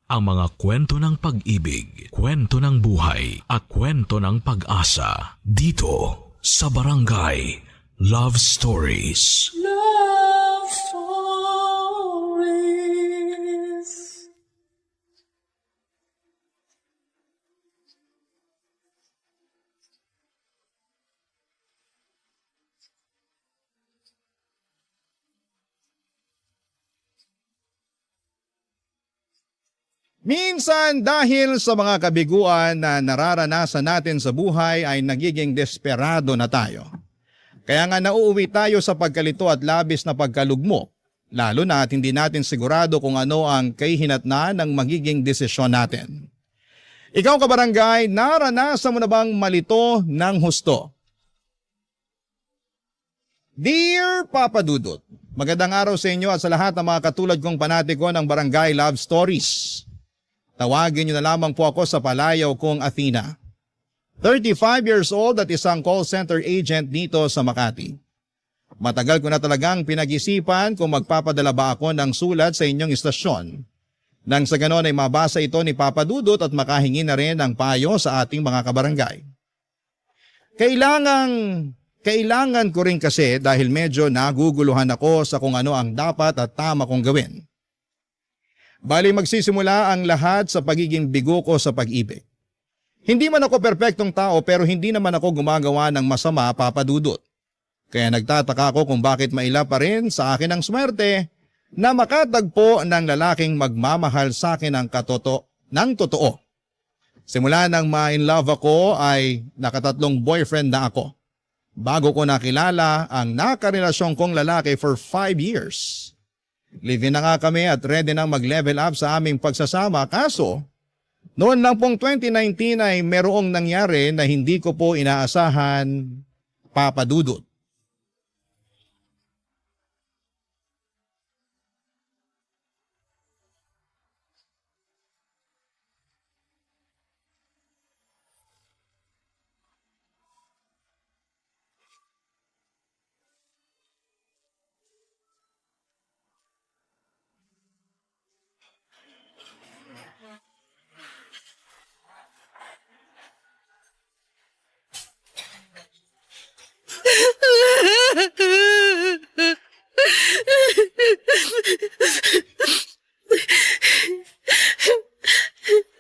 ang mga kwento ng pag-ibig, kwento ng buhay at kwento ng pag-asa dito sa Barangay Love Stories. Love Stories. Minsan dahil sa mga kabiguan na nararanasan natin sa buhay ay nagiging desperado na tayo. Kaya nga nauuwi tayo sa pagkalito at labis na pagkalugmok, lalo na at hindi natin sigurado kung ano ang kahihinatnan ng magiging desisyon natin. Ikaw kabarangay, naranasan mo na bang malito ng husto? Dear Papa Dudut, magandang araw sa inyo at sa lahat ng mga katulad kong panatiko ng Barangay Love Stories. Tawagin niyo na lamang po ako sa palayaw kong Athena. 35 years old at isang call center agent dito sa Makati. Matagal ko na talagang pinag-isipan kung magpapadala ba ako ng sulat sa inyong istasyon. Nang sa ganon ay mabasa ito ni Papa Dudut at makahingi na rin ng payo sa ating mga kabarangay. Kailangan ko rin kasi dahil medyo naguguluhan ako sa kung ano ang dapat at tama kong gawin. Bali magsisimula ang lahat sa pagiging bigo ko sa pag-ibig. Hindi man ako perpektong tao pero hindi naman ako gumagawa ng masama, Papa Dudut. Kaya nagtataka ako kung bakit maila pa rin sa akin ang swerte na makatagpo ng lalaking magmamahal sa akin ng totoo. Simula nang ma-in love ako ay nakatatlong boyfriend na ako. Bago ko nakilala ang nakarelasyon kong lalaki for 5 years. Live-in na nga kami at ready nang mag-level up sa aming pagsasama kaso noon lang pong 2019 ay merong nangyari na hindi ko po inaasahan, Papa Dudut.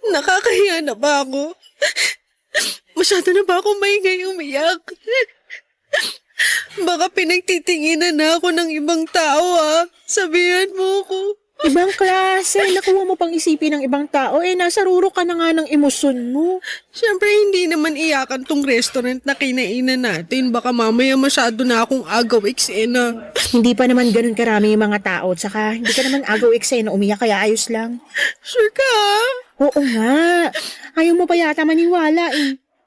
Nakakahiya na ba ako? Masyado na ba ako maingay umiyak? Baka pinagtitinginan na ako ng ibang tao Sabihan mo ko. Ibang klase, nakuha mo pang isipin ng ibang tao, nasa ruro ka na nga ng emosyon mo. Siyempre hindi naman iyakan tong restaurant na kinainan natin. Baka mamaya masyado na akong agaw eksena. Hindi pa naman ganun karami yung mga tao, tsaka hindi ka naman agaw eksena umiyak kaya ayos lang. Sure ka? Oo nga, ayaw mo pa yata maniwala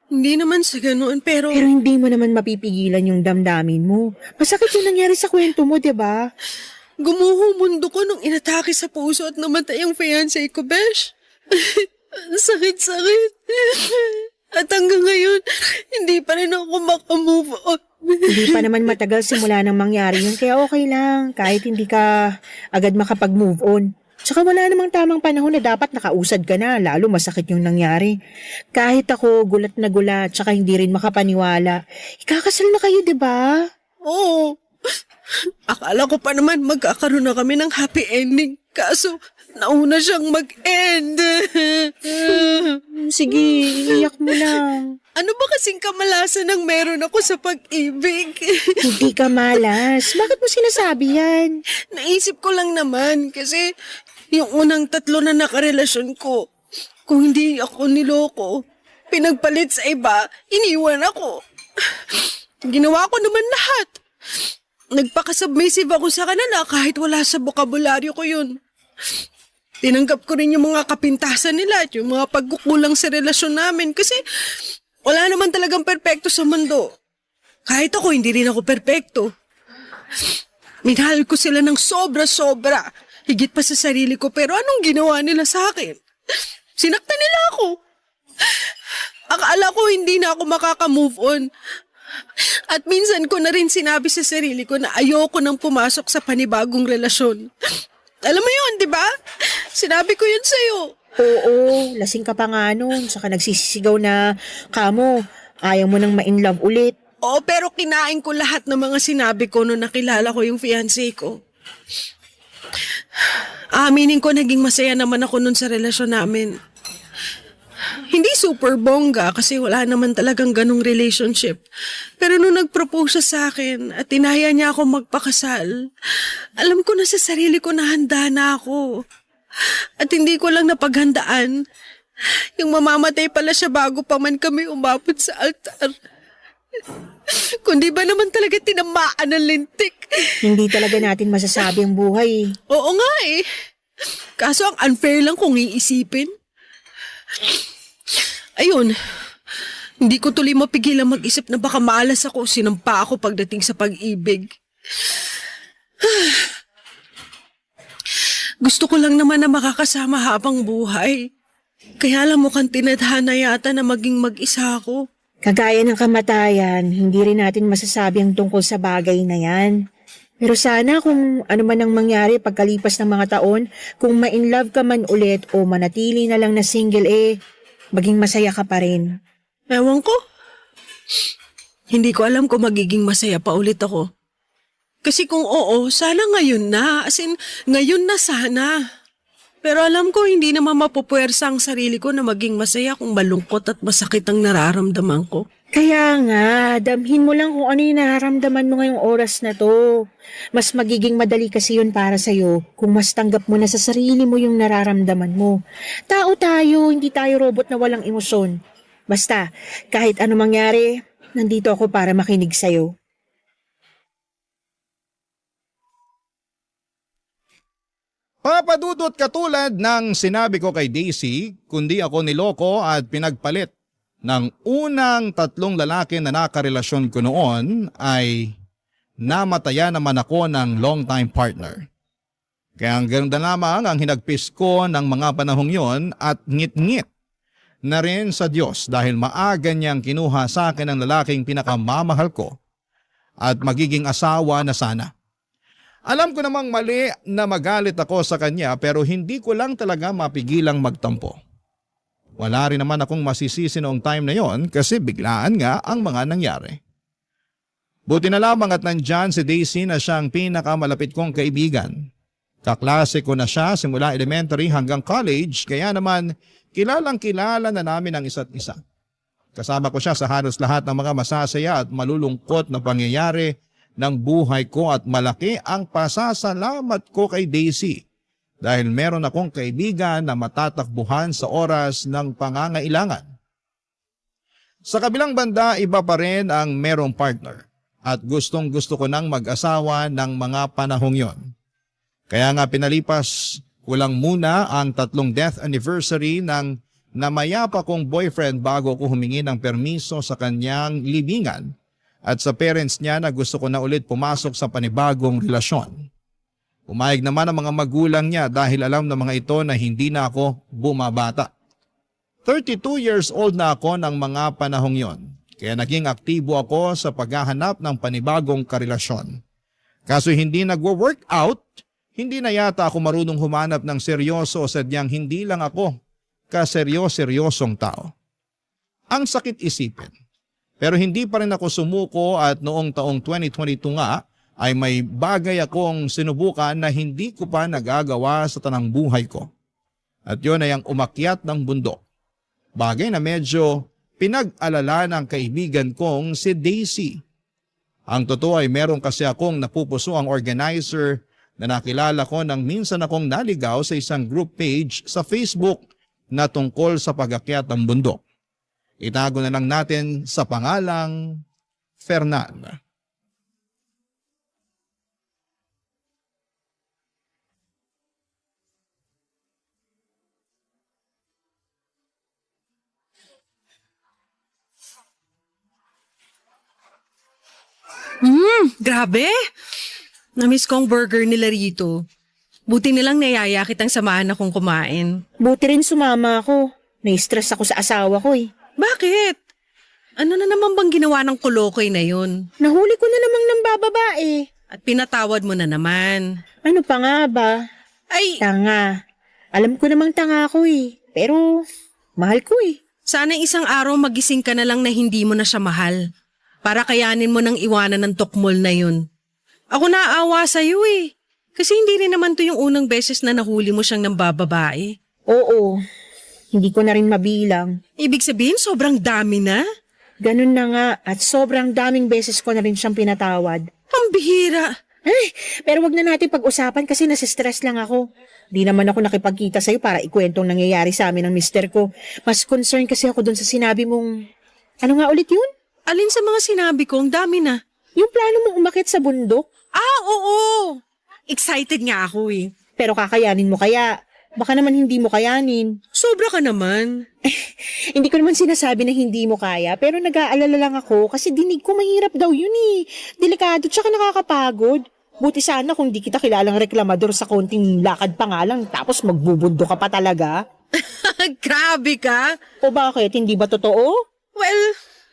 Hindi naman sa ganoon pero hindi mo naman mapipigilan yung damdamin mo. Masakit yung nangyari sa kwento mo, diba? gumuho mundo ko nung inatake sa puso at namatay ang fiancé ko, besh. Sakit-sakit. At hanggang ngayon, hindi pa rin ako makamove on. Hindi pa naman matagal simula nang mangyari yun, kaya okay lang. Kahit hindi ka agad makapag-move on. Tsaka wala namang tamang panahon na dapat nakausad ka na, lalo masakit yung nangyari. Kahit ako gulat na gulat, tsaka hindi rin makapaniwala. Ikakasal na kayo, diba? Oo. Akala ko pa naman magkakaroon na kami ng happy ending. Kaso, nauna siyang mag-end. Sige, iyak mo lang. Ano ba kasing kamalasan ng meron ako sa pag-ibig? Hindi ka malas. Bakit mo sinasabi yan? Naisip ko lang naman kasi yung unang 3 na nakarelasyon ko, kung hindi ako niloko, pinagpalit sa iba, iniwan ako. Ginawa ko naman lahat. Nagpakasubmissive ako sa kanila kahit wala sa bokabularyo ko yun. Tinanggap ko rin yung mga kapintasan nila at yung mga pagkukulang sa relasyon namin kasi wala naman talagang perpekto sa mundo. Kahit ako, hindi rin ako perpekto. Minahal ko sila ng sobra-sobra. Higit pa sa sarili ko, pero anong ginawa nila sa akin? Sinaktan nila ako. Akala ko hindi na ako makaka-move on. At minsan ko na rin sinabi sa sarili ko na ayoko nang pumasok sa panibagong relasyon. Alam mo yun, di ba? Sinabi ko yun sa'yo. Oo, lasing ka pa nga nun. Saka nagsisisigaw na, kamo, ayaw mo nang ma-in love ulit. Oo, pero kinain ko lahat ng mga sinabi ko nung nakilala ko yung fiancé ko. Aminin ko, naging masaya naman ako nun sa relasyon namin. Hindi super bongga kasi wala naman talagang ganong relationship. Pero nung nag-propose siya sa akin at tinaya niya ako magpakasal, alam ko na sa sarili ko na handa na ako. At hindi ko lang napaghandaan. Yung mamamatay pala siya bago pa man kami umabot sa altar. Kundi ba naman talaga tinamaan ng lintik? Hindi talaga natin masasabi ang buhay. Oo nga eh. Kaso ang unfair lang kung iisipin. Ayun, hindi ko tuloy mapigilan mag-isip na baka maalas ako, sinampa ako pagdating sa pag-ibig. Gusto ko lang naman na makakasama habang buhay. Kaya lang mukhang tinadhana yata na maging mag-isa ako. Kagaya ng kamatayan, hindi rin natin masasabi ang tungkol sa bagay na yan. Pero sana kung ano man ang mangyari pagkalipas ng mga taon, kung ma-in love ka man ulit o manatili na lang na single maging masaya ka pa rin. Ewan ko. Hindi ko alam kung magiging masaya pa ulit ako. Kasi kung oo, sana ngayon na. As in, ngayon na sana. Pero alam ko hindi naman mapupuwersa ang sarili ko na maging masaya kung malungkot at masakit ang nararamdaman ko. Kaya nga, damhin mo lang kung ano yung nararamdaman mo ngayong oras na to. Mas magiging madali kasi yun para sa'yo kung mas tanggap mo na sa sarili mo yung nararamdaman mo. Tao tayo, hindi tayo robot na walang emosyon. Basta, kahit ano mangyari, nandito ako para makinig sa'yo. Papadudot katulad ng sinabi ko kay Daisy, kundi ako niloko at pinagpalit ng unang 3 lalaki na nakarelasyon ko noon ay namatayan naman ako ng long-time partner. Kaya ang ganda lamang ang hinagpis ko ng mga panahong yon at ngit-ngit na rin sa Diyos dahil maaga niyang kinuha sa akin ang lalaking pinakamamahal ko at magiging asawa na sana. Alam ko namang mali na magalit ako sa kanya pero hindi ko lang talaga mapigilang magtampo. Wala rin naman akong masisisi noong time na yon kasi biglaan nga ang mga nangyari. Buti na lamang at nandyan si Daisy na siyang pinakamalapit kong kaibigan. Kaklase ko na siya simula elementary hanggang college kaya naman kilalang kilala na namin ang isa't isa. Kasama ko siya sa halos lahat ng mga masasaya at malulungkot na pangyayari ng buhay ko at malaki ang pasasalamat ko kay Daisy. Dahil meron akong kaibigan na matatakbuhan sa oras ng pangangailangan. Sa kabilang banda, iba pa rin ang merong partner at gustong gusto ko nang mag-asawa ng mga panahong yon. Kaya nga pinalipas ko lang muna ang 3 death anniversary ng namayapa kong boyfriend bago ko humingi ng permiso sa kanyang libingan at sa parents niya na gusto ko na ulit pumasok sa panibagong relasyon. Umayag naman ang mga magulang niya dahil alam ng mga ito na hindi na ako bumabata. 32 years old na ako ng mga panahong yon, kaya naging aktibo ako sa paghahanap ng panibagong karelasyon. Kaso hindi nagwo-work out, hindi na yata ako marunong humanap ng seryoso o sadyang hindi lang ako kaseryosyosong tao. Ang sakit isipin. Pero hindi pa rin ako sumuko at noong taong 2022 nga, ay may bagay akong sinubukan na hindi ko pa nagagawa sa tanang buhay ko. At yun ay ang umakyat ng bundok. Bagay na medyo pinag-alala ng kaibigan kong si Daisy. Ang totoo ay meron kasi akong napupuso ang organizer na nakilala ko nang minsan akong naligaw sa isang group page sa Facebook na tungkol sa pag-akyat ng bundok. Itago na lang natin sa pangalang Fernan. Grabe! Namiss ko ang burger nila rito. Buti nilang nayaya kitang samahan akong kumain. Buti rin sumama ako. Nai-stress ako sa asawa ko Bakit? Ano na naman bang ginawa ng kulokoy na yun? Nahuli ko na namang ng bababae. At pinatawad mo na naman. Ano pa nga ba? Ay, Tanga. Alam ko namang tanga ako Pero mahal ko eh. Sana isang araw magising ka na lang na hindi mo na siya mahal. Para kayanin mo nang iwanan ng tukmol na yun. Ako naaawa sa'yo eh. Kasi hindi rin naman to yung unang beses na nahuli mo siyang nambababae. Oo, hindi ko na rin mabilang. Ibig sabihin sobrang dami na? Ganun na nga at sobrang daming beses ko na rin siyang pinatawad. Ang bihira. Pero wag na natin pag-usapan kasi nasistress lang ako. Di naman ako nakipagkita sa'yo para ikwentong nangyayari sa amin ng mister ko. Mas concerned kasi ako dun sa sinabi mong... Ano nga ulit yun? Alin sa mga sinabi ko, ang dami na. Yung plano mong umakyat sa bundok? Oo. Excited nga ako eh. Pero kakayanin mo kaya? Baka naman hindi mo kayanin. Sobra ka naman. Hindi ko naman sinasabi na hindi mo kaya, pero nag-aalala lang ako kasi dinig ko mahirap daw yun eh. Delikado tsaka nakakapagod. Buti sana kung di kita kilalang reklamador sa konting lakad pa nga lang tapos magbubundo ka pa talaga. Grabe ka. O bakit? Hindi ba totoo? Well,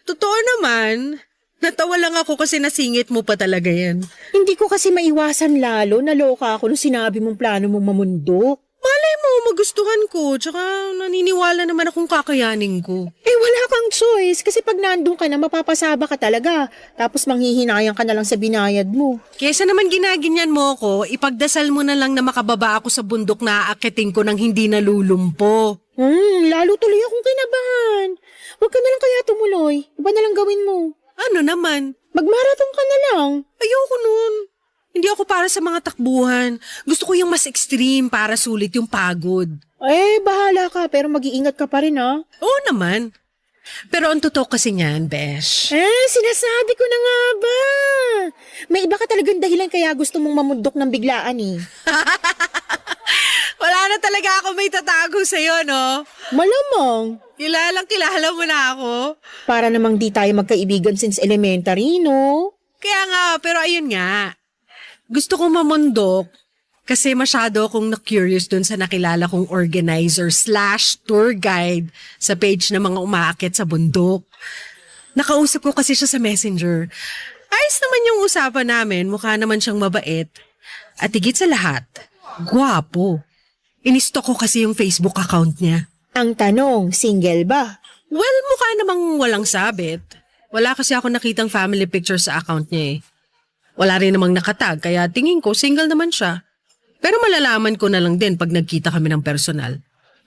totoo naman. Natawa lang ako kasi nasingit mo pa talaga yan. Hindi ko kasi maiwasan lalo. Naloka ako nung sinabi mong plano mong mamundok. Malay mo, magustuhan ko. Tsaka naniniwala naman akong kakayanin ko. Wala kang choice kasi pag nandun ka na mapapasaba ka talaga. Tapos manghihinayang ka na lang sa binayad mo. Kesa naman ginaganyan mo ko, ipagdasal mo na lang na makababa ako sa bundok na aakitin ko nang hindi nalulumpo. Lalo tuloy akong kinabahan. Huwag ka na lang kaya tumuloy. Iba na lang gawin mo. Ano naman? Magmarathon ka na lang. Ayoko nun. Hindi ako para sa mga takbuhan. Gusto ko yung mas extreme para sulit yung pagod. Bahala ka pero mag-iingat ka pa rin ha. Oo naman. Pero ang totoo kasi niyan, Besh. Sinasabi ko na nga ba? May iba ka talagang dahilan kaya gusto mong mamundok ng biglaan eh. Wala na talaga ako may tatago sa'yo, no? Malamang. Kilala mo na ako. Para namang di tayo magkaibigan since elementary, no? Kaya nga, pero ayun nga. Gusto kong mamundok kasi masyado akong na-curious dun sa nakilala kong organizer/tour guide sa page ng mga umaakit sa bundok. Nakausap ko kasi siya sa Messenger. Ayos naman yung usapan namin, mukha naman siyang mabait. At higit sa lahat, gwapo. Inistok ko kasi yung Facebook account niya. Ang tanong, single ba? Well, mukha namang walang sabit. Wala kasi ako nakitang family picture sa account niya eh. Wala rin namang nakatag, kaya tingin ko single naman siya. Pero malalaman ko na lang din pag nagkita kami ng personal.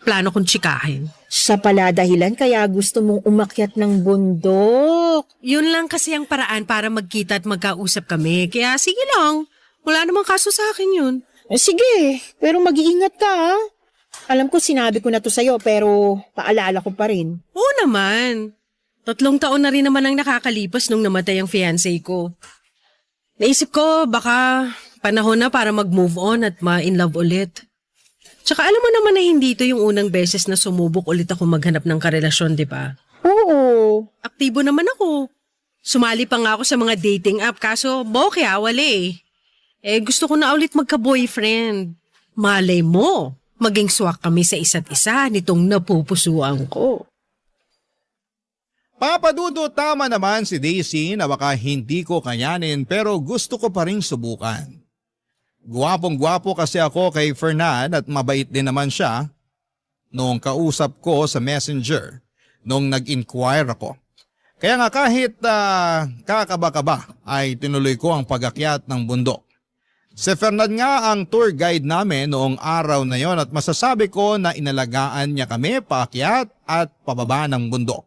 Plano kong tsikahin. Siya pala dahilan kaya gusto mong umakyat ng bundok. Yun lang kasi ang paraan para magkita at magkausap kami. Kaya sige lang, wala namang kaso sa akin yun. Sige, pero mag-iingat ka ha. Alam ko sinabi ko na to sa'yo pero paalala ko pa rin. Oo naman. 3 taon na rin naman ang nakakalipas nung namatay ang fiancé ko. Naisip ko baka panahon na para mag-move on at ma-in love ulit. Tsaka alam mo naman na hindi ito yung unang beses na sumubok ulit ako maghanap ng karelasyon, di ba? Oo. Aktibo naman ako. Sumali pa nga ako sa mga dating app kaso wala eh. Gusto ko na ulit magka-boyfriend. Malay mo, maging swak kami sa isa't isa nitong napupusuan ko. Papadudo, tama naman si Daisy na baka hindi ko kayanin pero gusto ko pa rin subukan. Gwapong-gwapo kasi ako kay Fernan at mabait din naman siya noong kausap ko sa Messenger noong nag-inquire ako. Kaya nga kahit kakaba-kaba ay tinuloy ko ang pag-akyat ng bundok. Si Fernan nga ang tour guide namin noong araw na yon at masasabi ko na inalagaan niya kami paakyat at pababa ng bundok.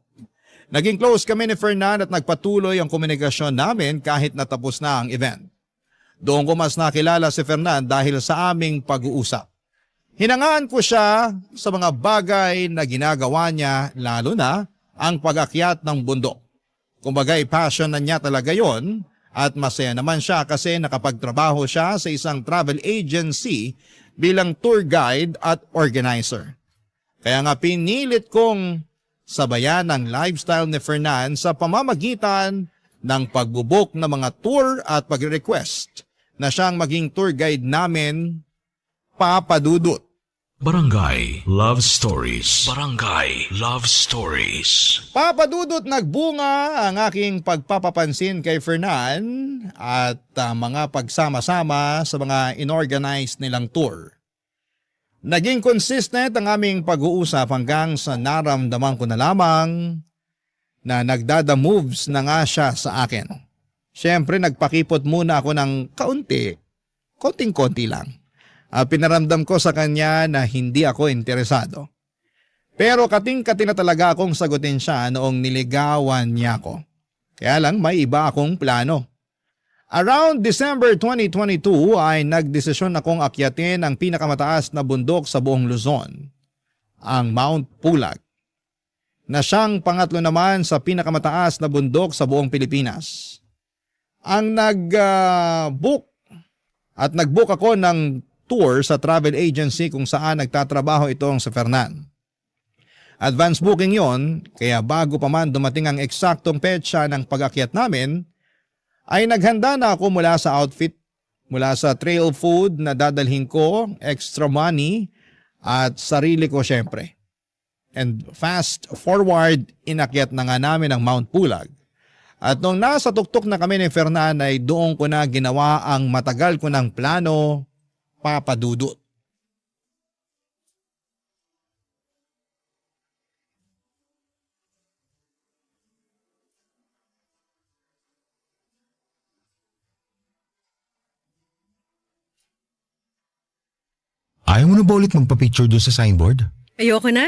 Naging close kami ni Fernan at nagpatuloy ang komunikasyon namin kahit natapos na ang event. Doon ko mas nakilala si Fernan dahil sa aming pag-uusap. Hinangaan ko siya sa mga bagay na ginagawa niya lalo na ang pag-akyat ng bundok. Kumbaga'y passion na niya talaga yon at masaya naman siya kasi nakapagtrabaho siya sa isang travel agency bilang tour guide at organizer. Kaya nga pinilit kong sabayan ang lifestyle ni Fernan sa pamamagitan ng pagbubuk ng mga tour at pag-request na siyang maging tour guide namin, Papadudot. Barangay Love Stories. Barangay Love Stories. Papadudot, nagbunga ang aking pagpapapansin kay Fernan at mga pagsama-sama sa mga inorganize nilang tour. Naging consistent ang aming pag-uusap hanggang sa naramdaman ko na lamang na nagdada moves na nga siya sa akin. Siyempre nagpakipot muna ako ng konting-konti lang. Pinaramdam ko sa kanya na hindi ako interesado. Pero kating-kati na talaga akong sagutin siya noong niligawan niya ako. Kaya lang may iba akong plano. Around December 2022 ay nagdesisyon akong akyatin ang pinakamataas na bundok sa buong Luzon, ang Mount Pulag, na siyang pangatlo naman sa pinakamataas na bundok sa buong Pilipinas. Ang nag-book ako ng tour sa travel agency kung saan nagtatrabaho itong sa Fernan. Advance booking yon, kaya bago pa man dumating ang eksaktong petsa ng pag-akyat namin, ay naghanda na ako mula sa outfit, mula sa trail food na dadalhin ko, extra money at sarili ko syempre. And fast forward, inakyat na nga namin ang Mount Pulag. At nung nasa tuktok na kami ni Fernan ay doon ko na ginawa ang matagal ko ng plano, papadudot. Ayaw mo na ba ulit magpa-picture doon sa signboard? Ayoko na.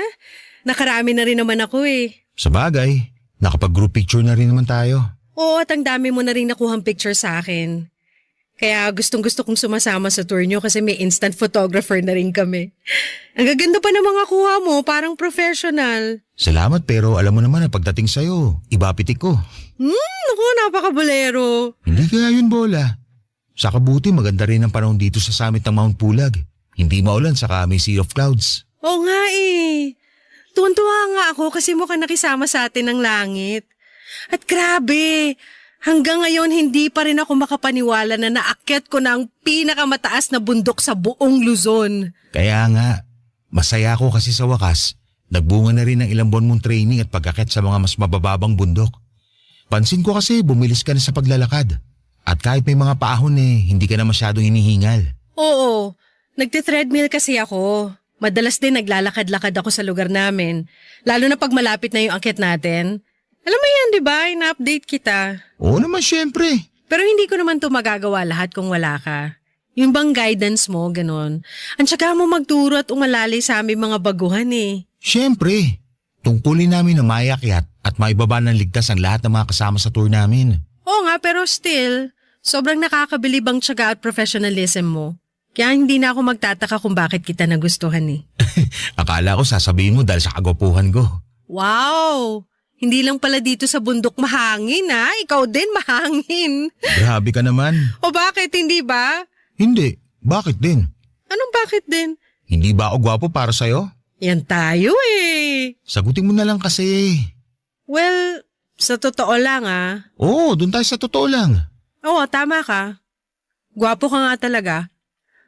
Nakarami na rin naman ako eh. Sa bagay, nakapag-group picture na rin naman tayo. Oo, at ang dami mo na rin nakuhang picture sa akin. Kaya gustong-gusto kong sumasama sa tour nyo kasi may instant photographer na rin kami. Ang gaganda pa ng mga kuha mo, parang professional. Salamat pero alam mo naman na pagdating sa'yo, iba pitik ko. Naku, napakabulero. Hindi kaya yun, Bola. Sa kabuti maganda rin ang panahon dito sa summit ng Mount Pulag. Hindi maulan saka may sea of clouds. Oo nga eh. Tuwan-tuwa nga ako kasi mukhang nakisama sa atin ng langit. At grabe, hanggang ngayon hindi pa rin ako makapaniwala na naakyat ko na ang pinakamataas na bundok sa buong Luzon. Kaya nga, masaya ako kasi sa wakas, nagbunga na rin ng ilang buwan mong training at pag-akyat sa mga mas mabababang bundok. Pansin ko kasi bumilis ka na sa paglalakad. At kahit may mga paahon hindi ka na masyadong hinihingal. Oo. Nagte-treadmill kasi ako. Madalas din naglalakad-lakad ako sa lugar namin. Lalo na pag malapit na yung akyat natin. Alam mo yan, di ba? Ina-update kita. Oo naman syempre. Pero hindi ko naman to magagawa lahat kung wala ka. Yung bang guidance mo, ganun. Ang tsaga mo magturo at umalalay sa aming mga baguhan eh. Syempre. Tungkulin namin na maiakyat at maibaba ng ligtas ang lahat ng mga kasama sa tour namin. Oo nga, pero still, sobrang nakakabilib ang tsaga at professionalism mo. Kaya hindi na ako magtataka kung bakit kita nagustuhan eh. Akala ko sasabihin mo dahil sa kagwapuhan ko. Wow! Hindi lang pala dito sa bundok mahangin ha? Ikaw din mahangin. Grabe ka naman. O bakit, hindi ba? Hindi. Bakit din? Anong bakit din? Hindi ba ako gwapo para sa'yo? Yan tayo eh. Sagutin mo na lang kasi. Well, sa totoo lang Oo, doon tayo sa totoo lang. Oo, tama ka. Gwapo ka nga talaga.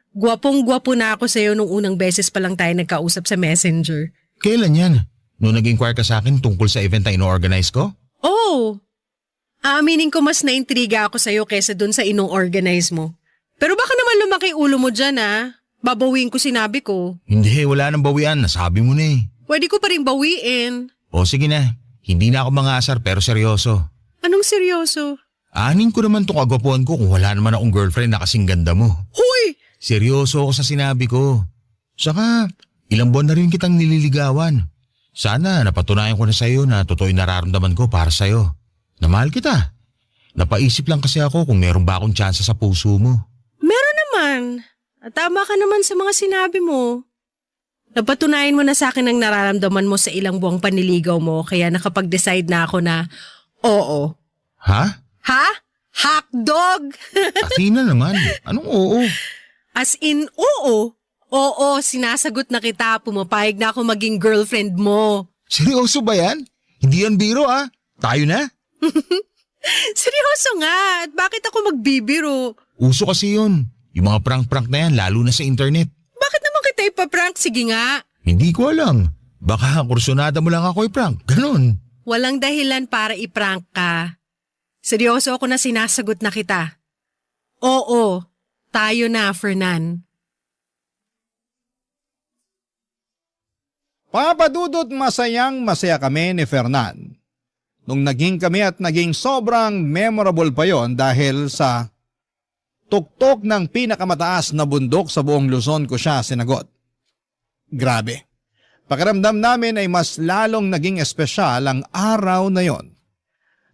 Gwapong-gwapo na ako sa'yo nung unang beses pa lang tayo nagkausap sa Messenger. Kailan yan? Noong nag-inquire ka sa akin tungkol sa event na ino-organize ko? Oo. Aaminin ko mas naintriga ako sa'yo kesa dun sa ino-organize mo. Pero baka naman lumaki ulo mo dyan Babawiin ko sinabi ko. Hindi, wala nang bawian. Nasabi mo na eh. Pwede ko pa rin bawiin. O sige na. Hindi na ako mangasar pero seryoso. Anong seryoso? Anin ko naman itong kagwapuan ko kung wala naman akong girlfriend na kasing ganda mo. Huy! Seryoso ako sa sinabi ko. Saka, ilang buwan na rin kitang nililigawan. Sana napatunayan ko na sa'yo na totoo yung nararamdaman ko para sa'yo. Na mahal kita. Napaisip lang kasi ako kung meron ba akong tsansa sa puso mo. Meron naman. At tama ka naman sa mga sinabi mo. Napatunayan mo na sa akin ang nararamdaman mo sa ilang buwang paniligaw mo kaya nakapag-decide na ako na oo. Ha? Ha? Hotdog! Athena naman. Anong oo? As in, oo. Oo, sinasagot na kita. Pumapayag na ako maging girlfriend mo. Seryoso ba yan? Hindi yan biro Tayo na? Seryoso nga. At bakit ako magbibiro? Uso kasi yun. Yung mga prank-prank na yan, lalo na sa internet. Bakit naman kita ipaprank? Sige nga. Hindi ko alam. Baka kursunada mo lang ako i-prank. Ganon. Walang dahilan para iprank ka. Seryoso ako na sinasagot na kita. Oo, tayo na, Fernan. Papadudot masayang masaya kami ni Fernan. Nung naging kami at naging sobrang memorable pa yon dahil sa tuktok ng pinakamataas na bundok sa buong Luzon ko siya sinagot. Grabe. Pakiramdam namin ay mas lalong naging espesyal ang araw na yon.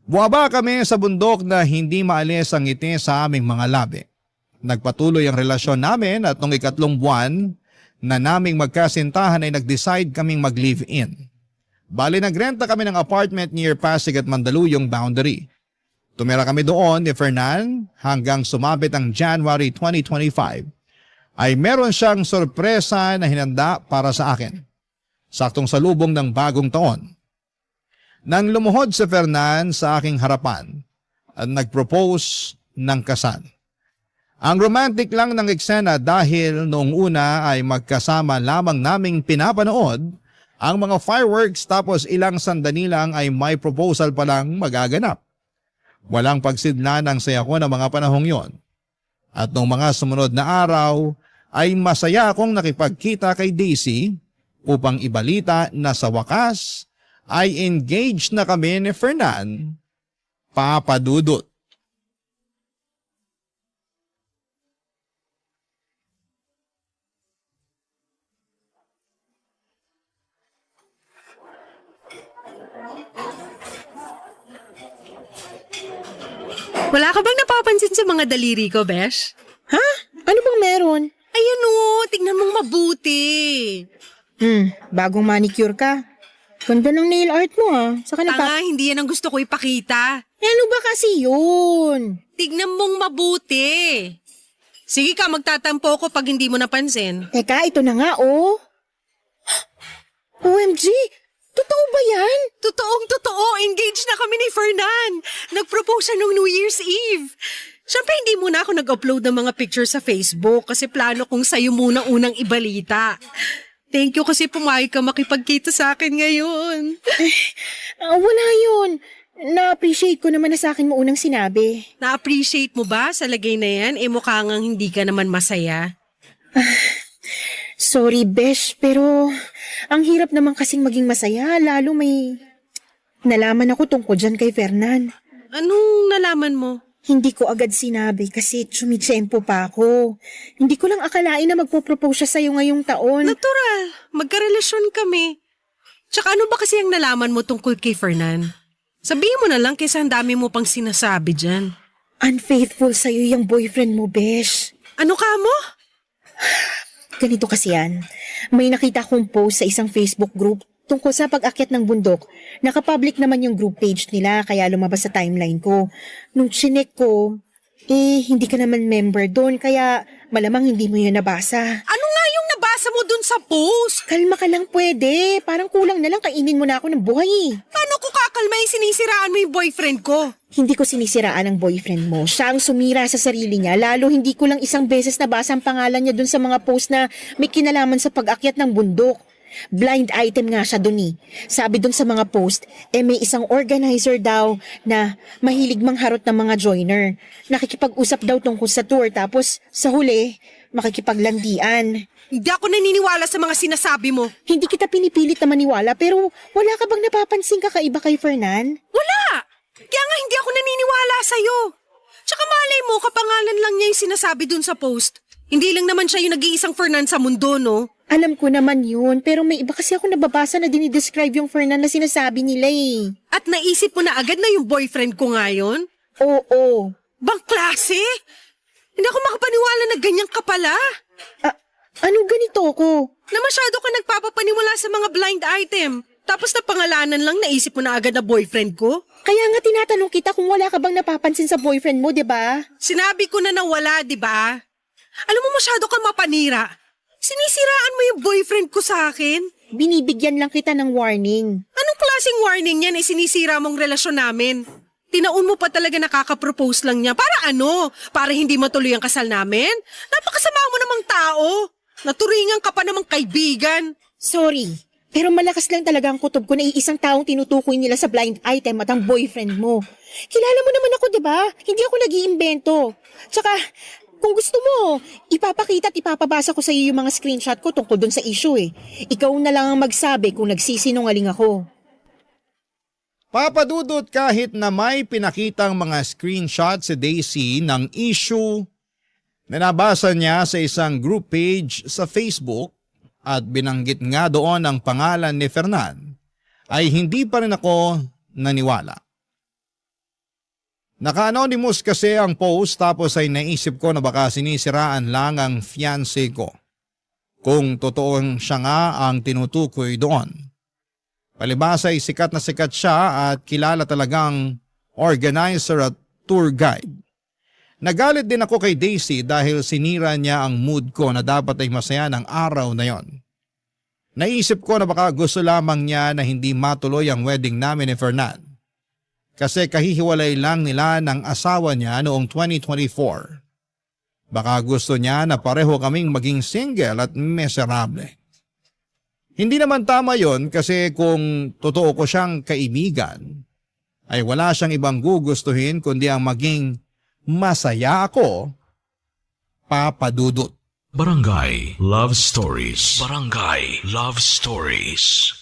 Buwaba kami sa bundok na hindi maalis ang ngiti sa aming mga labi. Nagpatuloy ang relasyon namin at nung 3 buwan na naming magkasintahan ay nag-decide kaming mag-live-in. Bali nagrenta kami ng apartment near Pasig at Mandaluyong boundary. Tumira kami doon ni Fernan hanggang sumabit ang January 2025 ay meron siyang sorpresa na hinanda para sa akin. Saktong salubong ng bagong taon. Nang lumuhod si Fernan sa aking harapan at nag-propose ng kasal. Ang romantic lang ng eksena dahil noong una ay magkasama lamang naming pinapanood ang mga fireworks tapos ilang sandali lang ay may proposal pa lang magaganap. Walang pagsidlan ang saya ko ng mga panahong yon. At noong mga sumunod na araw ay masaya akong nakipagkita kay Daisy upang ibalita na sa wakas ay engaged na kami ni Fernan, papadudot. Wala ka bang napapansin sa mga daliri ko, Besh? Ha? Ano bang meron? Ayan o, tingnan mong mabuti. Bagong manicure ka. Ganda ng nail art mo Saka Tanga, hindi yan ang gusto ko ipakita. Ano ba kasi yun? Tignan mong mabuti. Sige ka, magtatampo ko pag hindi mo napansin. Teka, ito na nga OMG! Totoo ba yan? Totoong-totoo, engaged na kami ni Fernan. Nag-propose siya nung New Year's Eve. Siyempre, hindi muna ako nag-upload ng mga pictures sa Facebook kasi plano kong sa'yo muna unang ibalita. Thank you kasi pumayag ka makipagkita sa akin ngayon. Wala yun. Na-appreciate ko naman na sa akin mo unang sinabi. Na-appreciate mo ba sa lagay na yan? Mukha ngang hindi ka naman masaya. Sorry, Besh, pero ang hirap naman kasing maging masaya, lalo may nalaman ako tungkol dyan kay Fernan. Anong nalaman mo? Hindi ko agad sinabi kasi tsumitsempo pa ako. Hindi ko lang akalain na magpo-propose siya sa'yo ngayong taon. Natural, magkarelasyon kami. Tsaka ano ba kasi ang nalaman mo tungkol kay Fernan? Sabihin mo na lang kaysa ang dami mo pang sinasabi dyan. Unfaithful sa'yo yung boyfriend mo, Besh. Ano ka mo? Ganito kasi yan. May nakita akong post sa isang Facebook group tungkol sa pag-akyat ng bundok. Nakapublic naman yung group page nila kaya lumabas sa timeline ko. Nung chinek ko, hindi ka naman member doon kaya malamang hindi mo yun nabasa. Ano nga yung nabasa mo dun sa post? Kalma ka lang pwede. Parang kulang na lang kainin mo na ako ng buhay. Paano ko kakalma yung sinisiraan mo yung boyfriend ko? Hindi ko sinisiraan ang boyfriend mo. Siya ang sumira sa sarili niya. Lalo hindi ko lang isang beses nabasa ang pangalan niya dun sa mga post na may kinalaman sa pag-akyat ng bundok. Blind item nga siya dun Sabi dun sa mga post, may isang organizer daw na mahilig mangharot ng mga joiner. Nakikipag-usap daw tungkol sa tour tapos sa huli, makikipaglandian. Hindi ako naniniwala sa mga sinasabi mo. Hindi kita pinipilit na maniwala pero wala ka bang napapansin kakaiba kay Fernan? Wala! Kaya nga hindi ako naniniwala sa'yo. Tsaka malay mo, kapangalan lang niya yung sinasabi dun sa post. Hindi lang naman siya yung nag-iisang Fernan sa mundo, no? Alam ko naman yun, pero may iba kasi ako nababasa na dinidescribe yung Fernan na sinasabi nila At naisip mo na agad na yung boyfriend ko ngayon? Oo. Bang klase? Hindi ako makapaniwala na ganyan ka pala. Anong ganito ko? Na masyado ka nagpapapaniwala sa mga blind item. Tapos na pangalanan lang naisip mo na agad na boyfriend ko? Kaya nga tinatanong kita kung wala ka bang napapansin sa boyfriend mo, 'di ba? Sinabi ko na wala, 'di ba? Alam mo masyado ka mapanira. Sinisiraan mo yung boyfriend ko sa akin? Binibigyan lang kita ng warning. Anong klaseng warning yan sinisira mong relasyon namin? Tinaon mo pa talaga nakaka-propose lang niya. Para ano? Para hindi matuloy ang kasal namin? Napakasama mo namang tao. Naturingan ka pa namang kaibigan. Sorry, pero malakas lang talaga ang kutob ko na iisang taong tinutukoy nila sa blind item at ang boyfriend mo. Kilala mo naman ako, 'di ba? Hindi ako nag-iimbento. Tsaka, Kung gusto mo, ipapakita at ipapabasa ko sa iyo yung mga screenshot ko tungkol dun sa issue eh. Ikaw na lang ang magsabi kung nagsisinungaling ako. Papadudot, kahit na may pinakitang mga screenshot si Daisy ng issue na nabasa niya sa isang group page sa Facebook at binanggit nga doon ang pangalan ni Fernan, ay hindi pa rin ako naniwala. Naka-anonymous kasi ang post, tapos ay naisip ko na baka sinisiraan lang ang fiancé ko. Kung totoong siya nga ang tinutukoy doon. Palibhasa ay sikat na sikat siya at kilala talagang organizer at tour guide. Nagalit din ako kay Daisy dahil sinira niya ang mood ko na dapat ay masaya ng araw na yon. Naisip ko na baka gusto lamang niya na hindi matuloy ang wedding namin ni Fernan. Kasi kahihiwalay lang nila ng asawa niya noong 2024. Baka gusto niya na pareho kaming maging single at miserable. Hindi naman tama yon kasi kung totoo ko siyang kaibigan, ay wala siyang ibang gugustuhin kundi ang maging masaya ako, papadudot. Barangay Love Stories. Barangay Love Stories.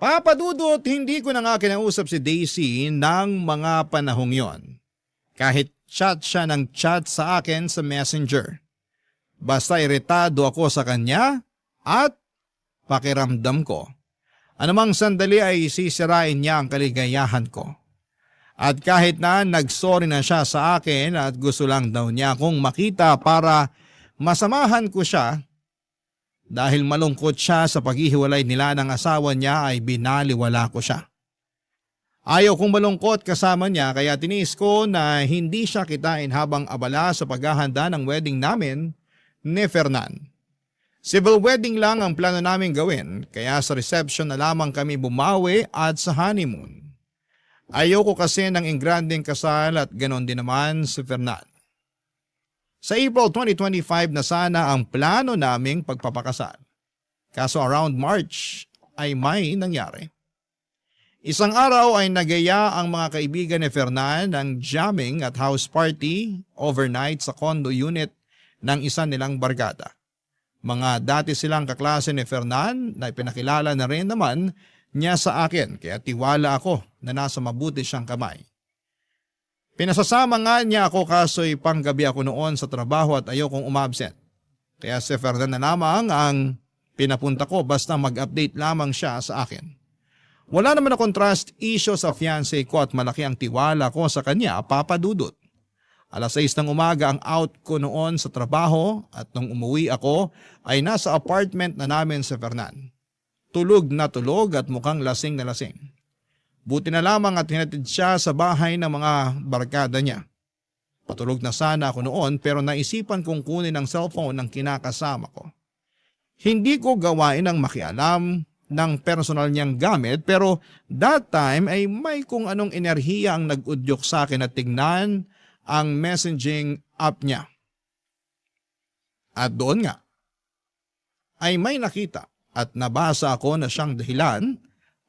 Papadudot, hindi ko na nga kinausap si Daisy ng mga panahong yon. Kahit chat siya ng chat sa akin sa Messenger. Basta iritado ako sa kanya at pakiramdam ko, anumang sandali ay sisirain niya ang kaligayahan ko. At kahit na nagsorry na siya sa akin at gusto lang daw niya akong makita para masamahan ko siya, dahil malungkot siya sa paghihiwalay nila ng asawa niya ay binaliwala ko siya. Ayaw kong malungkot kasama niya kaya tiniis ko na hindi siya kitain habang abala sa paghahanda ng wedding namin ni Fernan. Civil wedding lang ang plano namin gawin kaya sa reception na lamang kami bumawi at sa honeymoon. Ayoko kasi ng engrandeng kasal at ganon din naman si Fernan. Sa April 2025 na sana ang plano naming pagpapakasal. Kaso around March ay may nangyari. Isang araw ay nagaya ang mga kaibigan ni Fernan ng jamming at house party overnight sa condo unit ng isa nilang barkada. Mga dati silang kaklase ni Fernan na ipinakilala na rin naman niya sa akin kaya tiwala ako na nasa mabuti siyang kamay. Pinasasama nga niya ako kaso'y panggabi ako noon sa trabaho at ayokong umabsent. Kaya si Fernan na lamang ang pinapunta ko basta mag-update lamang siya sa akin. Wala naman akong trust issue sa fiancé ko at malaki ang tiwala ko sa kanya, papadudot. 6:00 ng umaga ang out ko noon sa trabaho at nung umuwi ako ay nasa apartment na namin sa Fernan. Tulog na tulog at mukhang lasing na lasing. Buti na lamang at hinatid siya sa bahay ng mga barkada niya. Patulog na sana ako noon pero naisipan kong kunin ang cellphone ng kinakasama ko. Hindi ko gawain ang makialam ng personal niyang gamit pero that time ay may kung anong enerhiya ang nag-udyok sa akin at tignan ang messaging app niya. At doon nga, ay may nakita at nabasa ako na siyang dahilan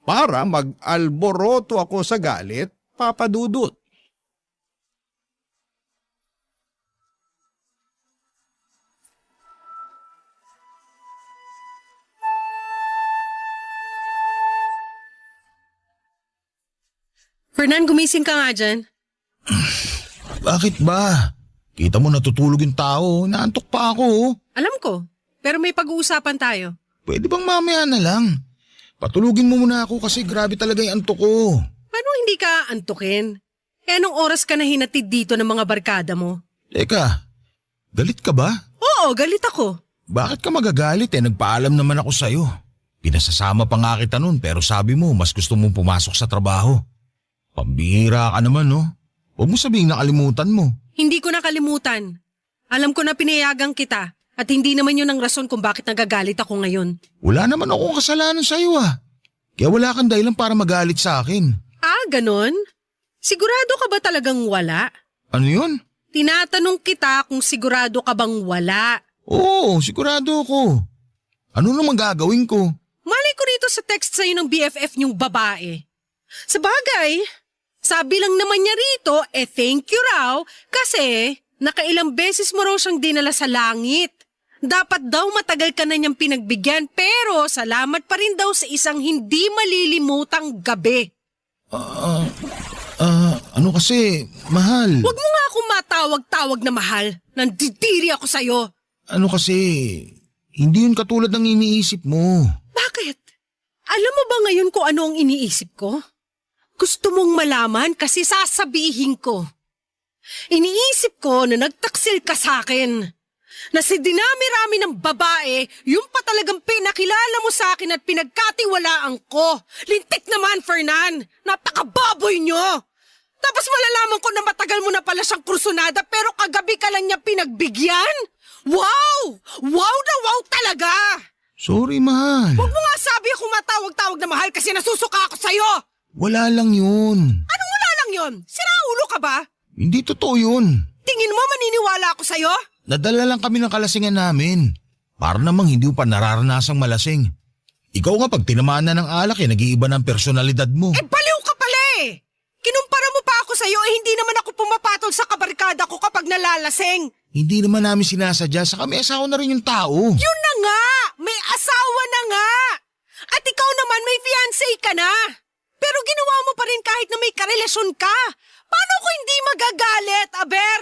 para mag-alboroto ako sa galit, papadudot. Fernan, gumising ka nga dyan. Bakit ba? Kita mo natutulog yung tao, naantok pa ako. Alam ko, pero may pag-uusapan tayo. Pwede bang mamaya na lang? Patulugin mo muna ako kasi grabe talaga yung antok ko. Paano hindi ka antukin? Eh anong oras ka na hinatid dito ng mga barkada mo? Teka, galit ka ba? Oo, galit ako. Bakit ka magagalit nagpaalam naman ako sa'yo. Pinasasama pa nga kita nun pero sabi mo mas gusto mong pumasok sa trabaho. Pambihira ka naman no? Huwag mo sabihing nakalimutan mo. Hindi ko nakalimutan. Alam ko na pinayagan kita at hindi naman yun ang rason kung bakit nagagalit ako ngayon. Wala naman akong kasalanan sa'yo Kaya wala kang dahilan para magalit sa akin. Ah, ganon? Sigurado ka ba talagang wala? Ano yun? Tinatanong kita kung sigurado ka bang wala. Oo, sigurado ako. Ano naman gagawin ko? Malay ko rito sa text sa'yo ng BFF niyong babae. Sa bagay, sabi lang naman niya rito, thank you raw kasi Nakailang beses mo raw siyang dinala sa langit. Dapat daw matagal ka na niyang pinagbigyan pero salamat pa rin daw sa isang hindi malilimutang gabi. Ano kasi, mahal. Huwag mo nga akong matawag-tawag na mahal. Nandidiri ako sa'yo. Ano kasi, hindi yun katulad ng iniisip mo. Bakit? Alam mo ba ngayon kung ano ang iniisip ko? Gusto mong malaman kasi sasabihin ko. Iniisip ko na nagtaksil ka sa akin. Na si dinami-rami ng babae, yung pa talagang pinakilala mo sa akin at pinagkatiwalaan ko. Lintik naman, Fernan. Napakababoy nyo. Tapos malalaman ko na matagal mo na pala siyang kursunada pero kagabi ka lang niya pinagbigyan? Wow! Wow na wow talaga! Sorry, mahal. Huwag mo nga sabi ako matawag-tawag na mahal kasi nasusuka ako sa'yo! Wala lang yun. Anong wala lang yon? Siraulo ka ba? Hindi totoo yun. Tingin mo maniniwala ako sa'yo? Nadala lang kami ng kalasingan namin. Para namang hindi mo pa nararanasang malasing. Ikaw nga pag tinamaan na ng alak nag-iiba ng personalidad mo. Baliw ka pala eh! Kinumpara mo pa ako sa'yo hindi naman ako pumapatol sa kabarkada ko kapag nalalasing. Hindi naman namin sinasadya sa kami asawa na rin yung tao. Yun na nga! May asawa na nga! At ikaw naman may fiancé ka na! Pero ginawa mo pa rin kahit na may karelasyon ka! Paano ko hindi magagalit, Aber?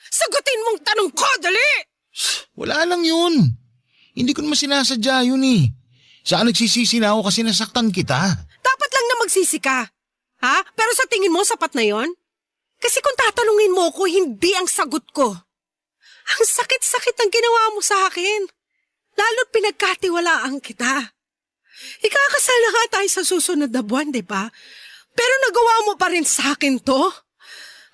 Sagutin mong tanong ko, dali! Wala lang yun. Hindi ko naman sinasadya yun eh. Saan nagsisisi na ako kasi nasaktan kita? Dapat lang na magsisi ka. Ha? Pero sa tingin mo, sapat na yon? Kasi kung tatanungin mo ko, hindi ang sagot ko. Ang sakit-sakit ng ginawa mo sa akin. Lalo't pinagkatiwalaan kita. Ikakasal na nga tayo sa susunod na buwan, di ba? Pero nagawa mo pa rin sa akin to.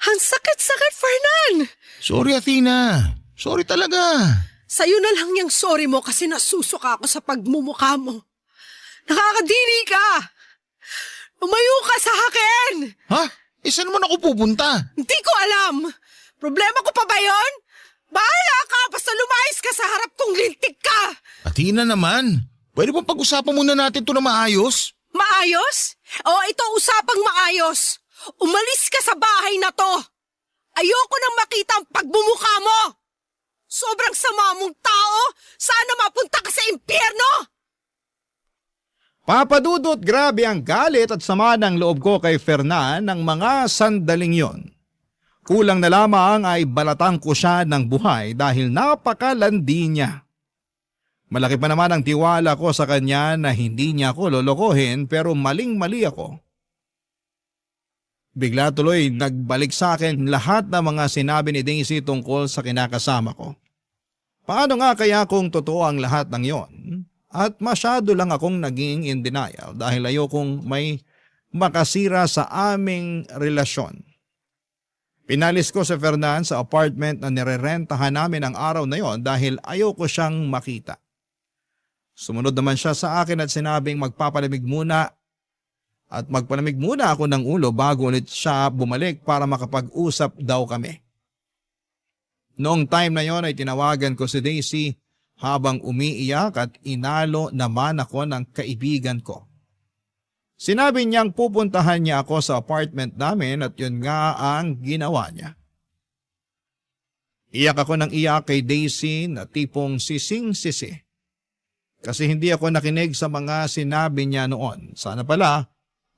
Ang sakit-sakit, Fernan. Sorry, Athena. Sorry talaga. Sa'yo na lang yung sorry mo kasi nasusuka ako sa pagmumukha mo. Nakakadiri ka. Umayo ka sa akin. Ha? Saan naman ako pupunta? Hindi ko alam. Problema ko pa ba yon? Bahala ka basta lumayas ka sa harap kong lintik ka. Athena naman. Pwede bang pag-usapan muna natin to na maayos? Maayos? O ito usapang maayos. Umalis ka sa bahay na to. Ayoko nang makita ang pagmumukha mo. Sobrang sama mong tao. Sana mapunta ka sa impyerno. Papadudot, grabe ang galit at sama ng loob ko kay Fernan ng mga sandaling yon. Kulang na lamang ay balatang ko siya ng buhay dahil napakalandi niya. Malaki pa naman ang tiwala ko sa kanya na hindi niya ako lolokohin pero maling-mali ako. Bigla tuloy nagbalik sa akin lahat ng mga sinabi ni Daisy tungkol sa kinakasama ko. Paano nga kaya kung totoo ang lahat ng yon? At masyado lang akong naging in denial dahil ayokong may makasira sa aming relasyon. Pinalis ko si Fernan sa apartment na nirerentahan namin ang araw na yon dahil ayoko siyang makita. Sumunod naman siya sa akin at sinabing magpapalamig muna at magpalamig muna ako ng ulo bago ulit siya bumalik para makapag-usap daw kami. Noong time na yon ay tinawagan ko si Daisy habang umiiyak at inalo naman ako ng kaibigan ko. Sinabi niyang pupuntahan niya ako sa apartment namin at yun nga ang ginawa niya. Iyak ako ng iyak kay Daisy na tipong sising-sisi. Kasi hindi ako nakinig sa mga sinabi niya noon. Sana pala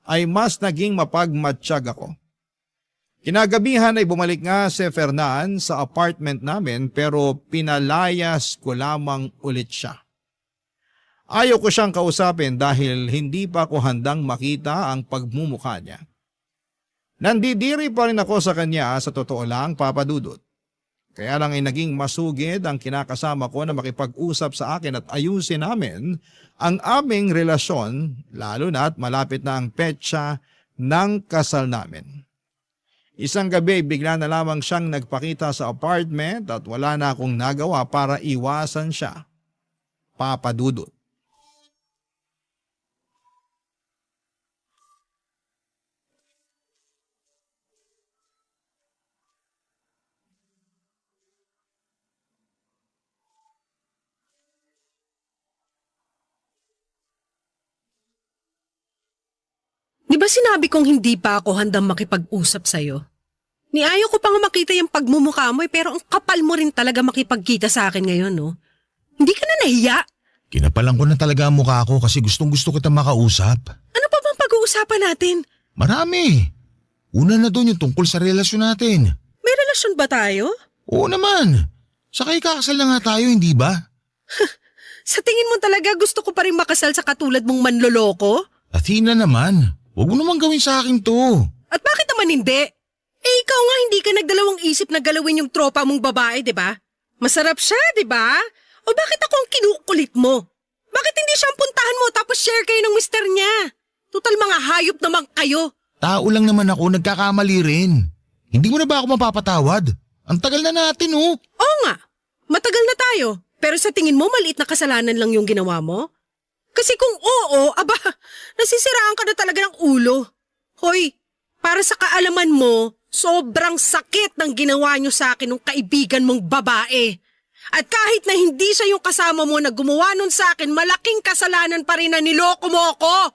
ay mas naging mapagmatsyag ako. Kinagabihan ay bumalik nga si Fernan sa apartment namin pero pinalayas ko lamang ulit siya. Ayaw ko siyang kausapin dahil hindi pa ako handang makita ang pagmumukha niya. Nandidiri pa rin ako sa kanya sa totoo lang, Papa Dudut. Kaya lang ay naging masugid ang kinakasama ko na makipag-usap sa akin at ayusin namin ang aming relasyon lalo na at malapit na ang petsa ng kasal namin. Isang gabi bigla na lamang siyang nagpakita sa apartment at wala na akong nagawa para iwasan siya. Papa Dudut. Di ba sinabi kong hindi pa ako handang makipag-usap sa'yo? Ni ayaw ko pa nga makita yung pagmumukha mo pero ang kapal mo rin talaga makipagkita sa akin ngayon, no? Hindi ka na nahiya? Kinapalan ko na talaga ang mukha ko kasi gustong-gusto kitang makausap. Ano pa bang pag-uusapan natin? Marami. Una na doon yung tungkol sa relasyon natin. May relasyon ba tayo? Oo naman. Saka ikakasal na nga tayo, hindi ba? Sa tingin mo talaga gusto ko pa rin makasal sa katulad mong manloloko? Athena naman, huwag mo naman gawin sa akin to. At bakit naman hindi? Eh ikaw nga hindi ka nagdalawang isip na galawin yung tropa mong babae, di ba? Masarap siya, di ba? O bakit ako ang kinukulit mo? Bakit hindi siya ang puntahan mo tapos share kayo ng mister niya? Total mga hayop naman kayo. Tao lang naman ako, nagkakamali rin. Hindi mo na ba ako mapapatawad? Ang tagal na natin, oh. Oo nga, matagal na tayo. Pero sa tingin mo maliit na kasalanan lang yung ginawa mo? Kasi kung oo, aba, nasisiraan ka na talaga ng ulo. Hoy, para sa kaalaman mo, sobrang sakit ng ginawa niyo sa akin ng kaibigan mong babae. At kahit na hindi siya yung kasama mo na gumawa nun sa akin, malaking kasalanan pa rin na niloko mo ako.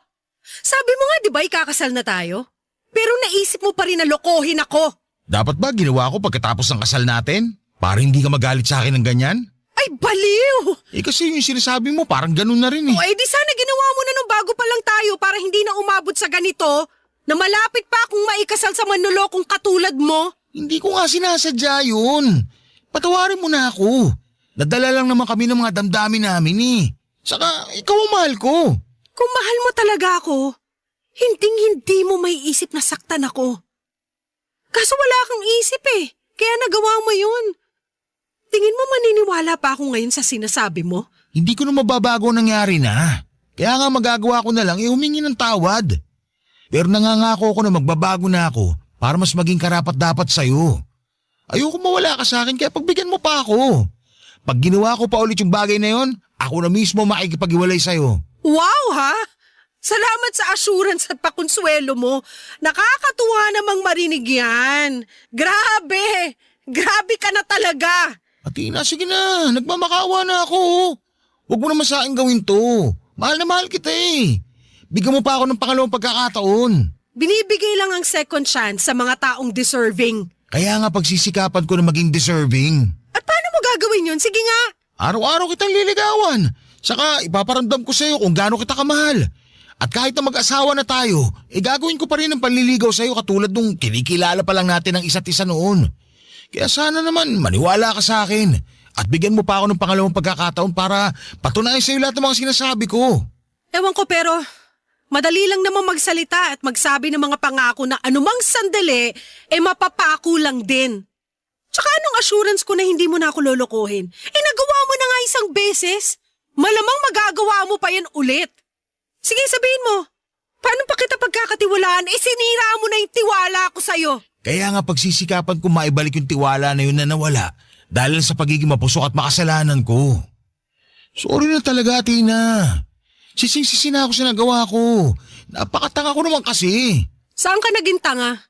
Sabi mo nga, di ba ikakasal na tayo? Pero naisip mo pa rin na lokohin ako. Dapat ba ginawa ko pagkatapos ng kasal natin? Para hindi ka magalit sa akin ng ganyan? Ay, baliw! Kasi yung sinasabi mo parang ganun na rin eh. O di sana ginawa mo na nung bago pa lang tayo para hindi na umabot sa ganito na malapit pa akong maikasal sa manlolokong katulad mo. Hindi ko nga sinasadya yun. Patawarin mo na ako. Nadala lang naman kami ng mga damdamin namin eh. Saka ikaw ang mahal ko. Kung mahal mo talaga ako, hindi mo may isip na saktan ako. Kaso wala kang isip eh, kaya nagawa mo yun. Tingin mo maniniwala pa ako ngayon sa sinasabi mo? Hindi ko na mababago ang nangyari na. Kaya nga magagawa ko na lang humingi ng tawad. Pero nangangako ko na magbabago na ako para mas maging karapat-dapat sa'yo. Ayoko mawala ka sa akin kaya pagbigyan mo pa ako. Pag ginawa ko pa ulit yung bagay na yon, ako na mismo makikipag-iwalay sa'yo. Wow ha! Salamat sa assurance at pakonsuelo mo. Nakakatuwa namang marinig yan. Grabe! Grabe ka na talaga! Athena, sige na. Nagmamakaawa na ako. Huwag mo naman sa akin gawin to. Mahal na mahal kita eh. Bigyan mo pa ako ng pangalawang pagkakataon. Binibigay lang ang second chance sa mga taong deserving. Kaya nga pagsisikapan ko na maging deserving. At paano mo gagawin yun? Sige nga! Araw-araw kitang liligawan. Saka ipaparamdam ko sa'yo kung gaano kita kamahal. At kahit na mag-asawa na tayo, gagawin ko pa rin ang panliligaw sa'yo katulad nung kinikilala pa lang natin ang isa't isa noon. Kaya sana naman maniwala ka sa akin at bigyan mo pa ako ng pangalawang pagkakataon para patunayan sa'yo lahat ng mga sinasabi ko. Ewan ko pero madali lang naman magsalita at magsabi ng mga pangako na anumang sandali mapapako lang din. Tsaka anong assurance ko na hindi mo na ako lolokohin? Nagawa mo na nga isang beses. Malamang magagawa mo pa yan ulit. Sige, sabihin mo. Paano pa kita pagkakatiwalaan? Sinira mo na yung tiwala ko sa'yo. Kaya nga pagsisikapan ko maibalik yung tiwala na yun na nawala dahil sa pagiging mapusok at makasalanan ko. Sorry na talaga, Athena. Sising-sisi na ako sa nagawa ko. Napakatanga ko naman kasi. Saan ka naging tanga?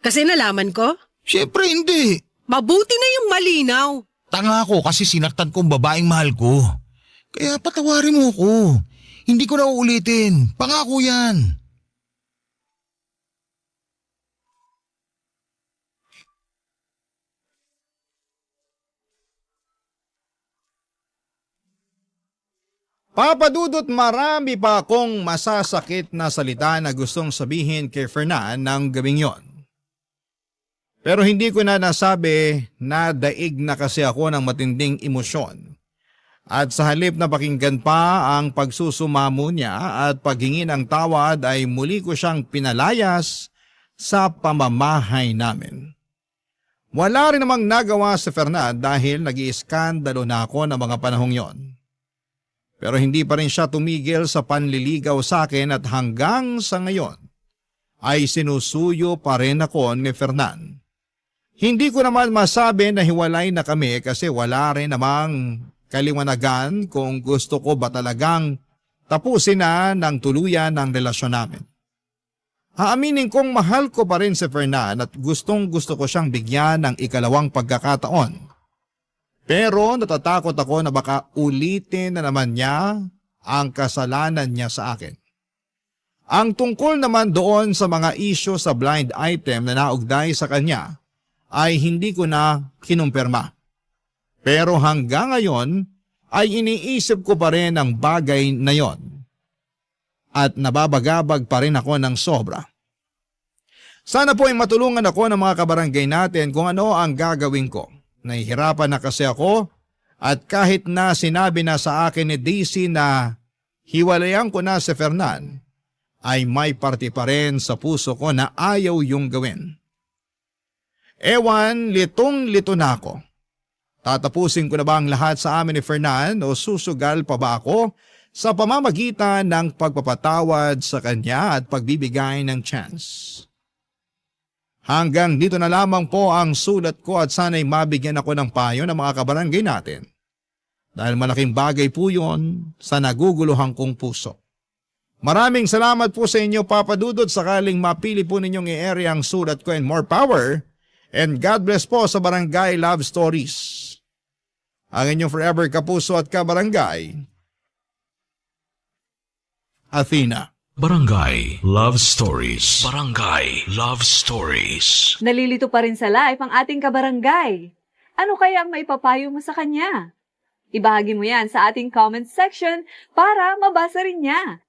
Kasi nalaman ko? Siyempre hindi. Mabuti na yung malinaw. Tanga ako kasi sinaktan ko ang babaeng mahal ko. Kaya patawarin mo ko. Hindi ko na uulitin. Pangako yan. Papadudot, marami pa akong masasakit na salita na gustong sabihin kay Fernan ng gabing yon. Pero hindi ko na nasabi na daig na kasi ako ng matinding emosyon. At sa halip na pakinggan pa ang pagsusumamo niya at paghingi ng tawad ay muli ko siyang pinalayas sa pamamahay namin. Wala rin namang nagawa si Fernan dahil nag-iiskandalo na ako ng mga panahong yon. Pero hindi pa rin siya tumigil sa panliligaw sa akin at hanggang sa ngayon ay sinusuyo pa rin ako ni Fernan. Hindi ko naman masabi na hiwalay na kami kasi wala rin namang kaliwanagan kung gusto ko ba talagang tapusin na ng tuluyan ang relasyon namin. Aaminin kong mahal ko pa rin si Fernan at gustong gusto ko siyang bigyan ng ikalawang pagkakataon. Pero natatakot ako na baka ulitin na naman niya ang kasalanan niya sa akin. Ang tungkol naman doon sa mga isyo sa blind item na naugday sa kanya, ay hindi ko na kinumpirma. Pero hanggang ngayon ay iniisip ko pa rin ang bagay na yon. At nababagabag pa rin ako ng sobra. Sana po ay matulungan ako ng mga kabarangay natin kung ano ang gagawin ko. Nahihirapan na kasi ako at kahit na sinabi na sa akin ni Daisy na hiwalayan ko na si Fernan, ay may parte pa rin sa puso ko na ayaw yung gawin. Ewan, litong-lito na ako. Tatapusin ko na ba ang lahat sa amin ni Fernan o susugal pa ba ako sa pamamagitan ng pagpapatawad sa kanya at pagbibigay ng chance? Hanggang dito na lamang po ang sulat ko at sana'y mabigyan ako ng payo ng mga kabarangay natin. Dahil malaking bagay po yun sa naguguluhan kong puso. Maraming salamat po sa inyo, Papa Dudut, sakaling mapili po ninyong i-area ang sulat ko, and more power. And God bless po sa Barangay Love Stories. Ang inyong forever kapuso at kabarangay, Athena. Barangay Love Stories. Barangay Love Stories. Nalilito pa rin sa live ang ating kabarangay. Ano kaya ang maipapayo mo sa kanya? Ibahagi mo yan sa ating comment section para mabasa rin niya.